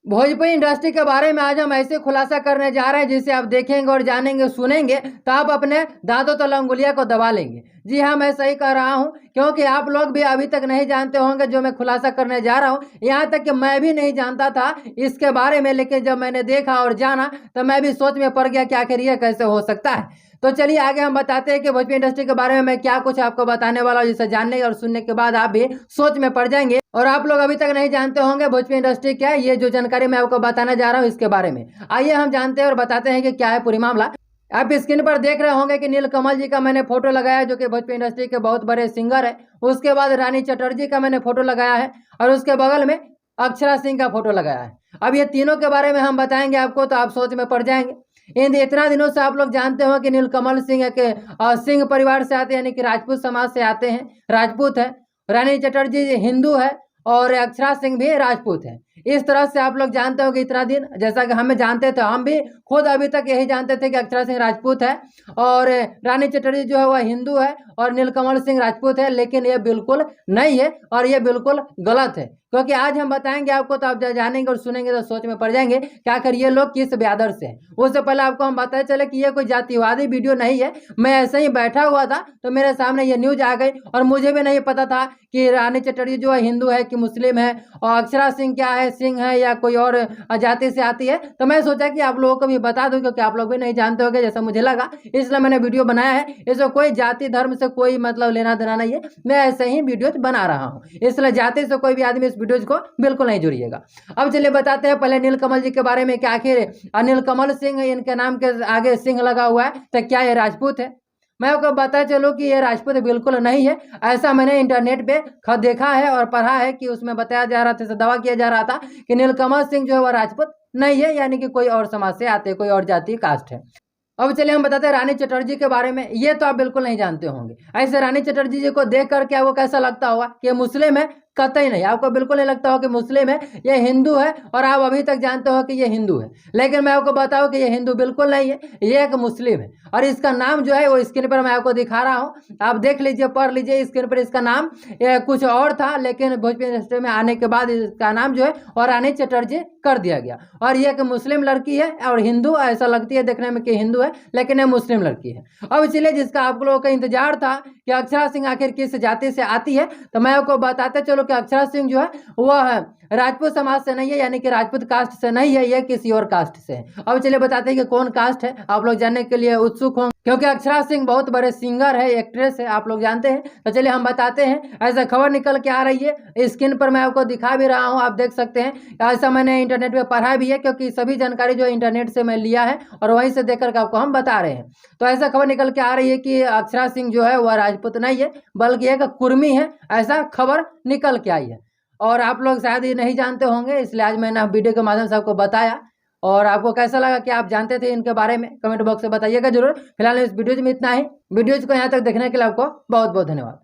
Bhojpuri industry के बारे में आज हम ऐसे खुलासा करने जा रहे हैं जिसे आप देखेंगे और जानेंगे सुनेंगे तो आप अपने दांतों तले उंगलियां को दबा लेंगे। जी हाँ, मैं सही कह रहा हूं, क्योंकि आप लोग भी अभी तक नहीं जानते होंगे जो मैं खुलासा करने जा रहा हूं। यहां तक कि मैं भी नहीं जानता था इसके बारे में, लेकिन जब मैंने देखा और जाना तो मैं भी सोच में पड़ गया कि आखिर ये कैसे हो सकता है। तो चलिए आगे हम बताते हैं कि भोजपुरी इंडस्ट्री के बारे में मैं क्या कुछ आपको बताने वाला हूँ, जिसे जानने और सुनने के बाद आप भी सोच में पड़ जाएंगे। और आप लोग अभी तक नहीं जानते होंगे भोजपुरी इंडस्ट्री क्या है, ये जो जानकारी मैं आपको बताने जा रहा हूँ इसके बारे में। आइए हम जानते हैं और बताते हैं कि क्या है पूरी मामला। आप स्क्रीन पर देख रहे होंगे कि नीलकमल जी का मैंने फोटो लगाया है, जो कि भोजपुरी इंडस्ट्री के बहुत बड़े सिंगर है। उसके बाद रानी चटर्जी का मैंने फोटो लगाया है और उसके बगल में अक्षरा सिंह का फोटो लगाया है। अब ये तीनों के बारे में हम बताएंगे आपको, तो आप सोच में पड़ जाएंगे। इन इतना दिनों से आप लोग जानते हो कि नीलकमल सिंह के सिंह परिवार से आते हैं, यानी कि राजपूत समाज से आते हैं, राजपूत है। रानी चटर्जी हिंदू है और अक्षरा सिंह भी राजपूत है। इस तरह से आप लोग जानते हो कि इतना दिन जैसा कि हमें जानते थे, हम भी खुद अभी तक यही जानते थे कि अक्षरा सिंह राजपूत है और रानी चटर्जी जो है वह हिंदू है और नीलकमल सिंह राजपूत है। लेकिन ये बिल्कुल नहीं है और ये बिल्कुल गलत है, क्योंकि आज हम बताएंगे आपको, तो आप जानेंगे और सुनेंगे तो सोच में पड़ जाएंगे कि आखिर ये लोग किस ब्यादर से हैं। उससे पहले आपको हम बताते चले कि ये कोई जातिवादी वीडियो नहीं है। मैं ऐसे ही बैठा हुआ था तो मेरे सामने ये न्यूज आ गई और मुझे भी नहीं पता था कि रानी चटर्जी जो है हिंदू है कि मुस्लिम है और अक्षरा सिंह क्या है, सिंह है या कोई और जाति से आती है। तो मैं सोचा कि आप लोगों को भी बता दूं, क्योंकि आप लोग भी नहीं जानते होंगे जैसा मुझे लगा, इसलिए मैंने वीडियो बनाया है। इसमें कोई जाति धर्म से कोई मतलब लेना देना नहीं है, मैं ऐसे ही वीडियो बना रहा हूँ, इसलिए जाति से कोई भी आदमी इस वीडियो को बिल्कुल नहीं जुड़िएगा। अब चलिए बताते हैं पहले नीलकमल जी के बारे में कि आखिर नीलकमल सिंह इनके नाम के आगे सिंह लगा हुआ है, तो क्या ये राजपूत है? मैं आपको बता चलूं कि ये राजपूत बिल्कुल नहीं है। ऐसा मैंने इंटरनेट पे देखा है और पढ़ा है कि उसमें बताया जा रहा था, दावा किया जा रहा था कि नीलकमल सिंह जो है वह राजपूत नहीं है, यानी कि कोई और समाज से आते, कोई और जाति कास्ट है। अब चलिए हम बताते हैं रानी चटर्जी के बारे में। ये तो आप बिल्कुल नहीं जानते होंगे। ऐसे रानी चटर्जी जी को देख कर क्या वो कैसा लगता होगा कि मुस्लिम है? कतई नहीं, आपको बिल्कुल नहीं लगता हो कि मुस्लिम है, ये हिंदू है और आप अभी तक जानते हो कि ये हिंदू है। लेकिन मैं आपको बताऊं कि ये हिंदू बिल्कुल नहीं है, ये एक मुस्लिम है। और इसका नाम जो है वो स्क्रीन पर मैं आपको दिखा रहा हूँ, आप देख लीजिए, पढ़ लीजिए स्क्रीन पर। इसका नाम कुछ और था, लेकिन भोजपुरी इंडस्ट्री में आने के बाद इसका नाम जो है और रानी चटर्जी कर दिया गया। और ये एक मुस्लिम लड़की है और हिंदू, ऐसा लगती है देखने में कि हिंदू है, लेकिन ये मुस्लिम लड़की है। अब इसलिए जिसका आप लोगों का इंतजार था कि अक्षरा सिंह आखिर किस जाति से आती है, तो मैं आपको बताते चलो कि अक्षरा सिंह जो है वह राजपूत समाज से नहीं है, यानी कि राजपूत कास्ट से नहीं है, यह किसी और कास्ट से है। अब चलिए बताते हैं कि कौन कास्ट है, आप लोग जानने के लिए उत्सुक होंगे, क्योंकि अक्षरा सिंह बहुत बड़े सिंगर है, एक्ट्रेस है, आप लोग जानते हैं। तो चलिए हम बताते हैं। ऐसा खबर निकल के आ रही है, स्क्रीन पर मैं आपको दिखा भी रहा हूं, आप देख सकते हैं। ऐसा मैंने इंटरनेट पे पढ़ा भी है, क्योंकि सभी जानकारी जो इंटरनेट से मैं लिया है और वहीं से देख कर आपको हम बता रहे हैं। तो ऐसा खबर निकल के आ रही है कि अक्षरा सिंह जो है वह राजपूत नहीं है, बल्कि एक कुर्मी है, ऐसा खबर निकल के आई है। और आप लोग शायद ये नहीं जानते होंगे, इसलिए आज मैंने वीडियो के माध्यम से आपको बताया। और आपको कैसा लगा, कि आप जानते थे इनके बारे में? कमेंट बॉक्स में बताइएगा जरूर। फिलहाल इस वीडियो में इतना ही। वीडियोज को यहाँ तक देखने के लिए आपको बहुत बहुत धन्यवाद।